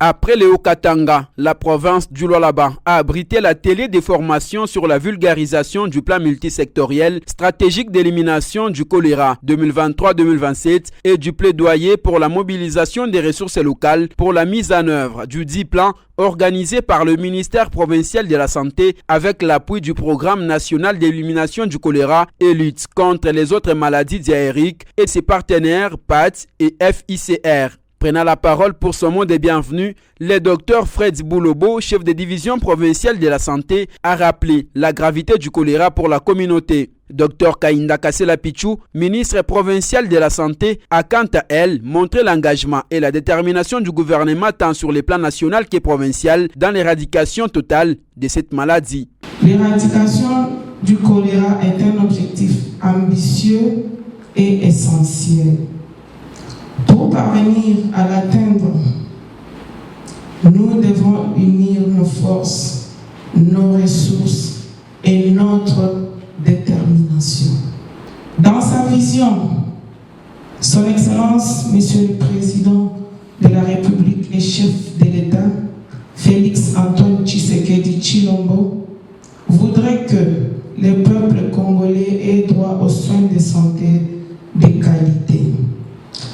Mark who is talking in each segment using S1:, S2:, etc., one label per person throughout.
S1: Après le Haut-Katanga, la province du Lualaba a abrité l'atelier de formation sur la vulgarisation du plan multisectoriel stratégique d'élimination du choléra 2023-2027 et du plaidoyer pour la mobilisation des ressources locales pour la mise en œuvre du dit plan organisé par le ministère provincial de la Santé avec l'appui du programme national d'élimination du choléra et lutte contre les autres maladies diarrhéiques et ses partenaires PAT et FICR. Prenant la parole pour son mot de bienvenue, le docteur Fred Boulobo, chef de division provinciale de la santé, a rappelé la gravité du choléra pour la communauté. Dr Kainda Kassela Pichou, ministre provincial de la santé, a quant à elle montré l'engagement et la détermination du gouvernement tant sur les plans national que provincial dans l'éradication totale de cette maladie.
S2: L'éradication du choléra est un objectif ambitieux et essentiel. Pour parvenir à l'atteindre, nous devons unir nos forces, nos ressources et notre détermination. Dans sa vision, Son Excellence, Monsieur le Président de la République et chef de l'État, Félix Antoine Tshisekedi Tshilombo, voudrait que le peuple congolais ait droit aux soins de santé de qualité.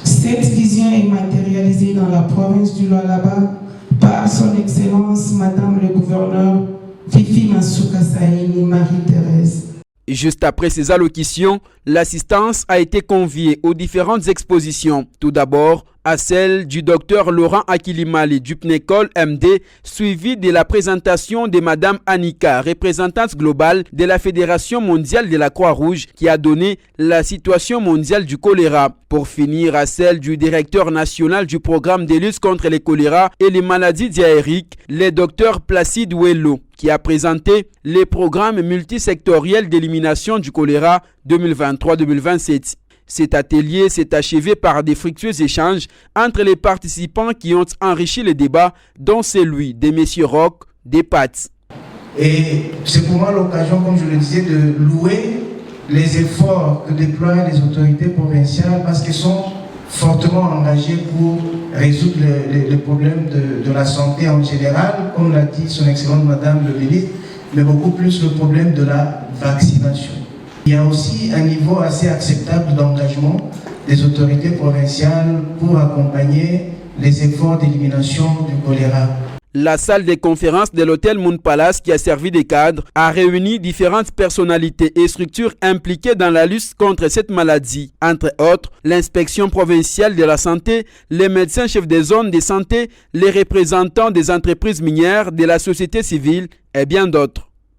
S2: Cette vision est matérialisée dans la province du Lualaba par Son Excellence Madame le Gouverneur Fifi Masuka Saini Marie-Thérèse.
S1: Juste après ces allocutions, l'assistance a été conviée aux différentes expositions. Tout d'abord, à celle du docteur Laurent Akilimali du PNECOL MD, suivi de la présentation de Madame Annika, représentante globale de la Fédération mondiale de la Croix-Rouge, qui a donné la situation mondiale du choléra. Pour finir, à celle du directeur national du programme de lutte contre le choléra et les maladies diarrhéiques, le docteur Placide Ouello, qui a présenté les programmes multisectoriels d'élimination du choléra 2023-2027. Cet atelier s'est achevé par des fructueux échanges entre les participants qui ont enrichi le débat, dont celui de M. Roch des PAT.
S3: Et c'est pour moi l'occasion, comme je le disais, de louer les efforts que déploient les autorités provinciales parce qu'elles sont fortement engagées pour résoudre les problèmes de la santé en général, comme l'a dit son excellente Madame le ministre, mais beaucoup plus le problème de la vaccination. Il y a aussi un niveau assez acceptable d'engagement des autorités provinciales pour accompagner les efforts d'élimination du choléra.
S1: La salle de conférence de l'hôtel Moon Palace, qui a servi de cadre, a réuni différentes personnalités et structures impliquées dans la lutte contre cette maladie. Entre autres, l'inspection provinciale de la santé, les médecins chefs des zones de santé, les représentants des entreprises minières, de la société civile et bien d'autres.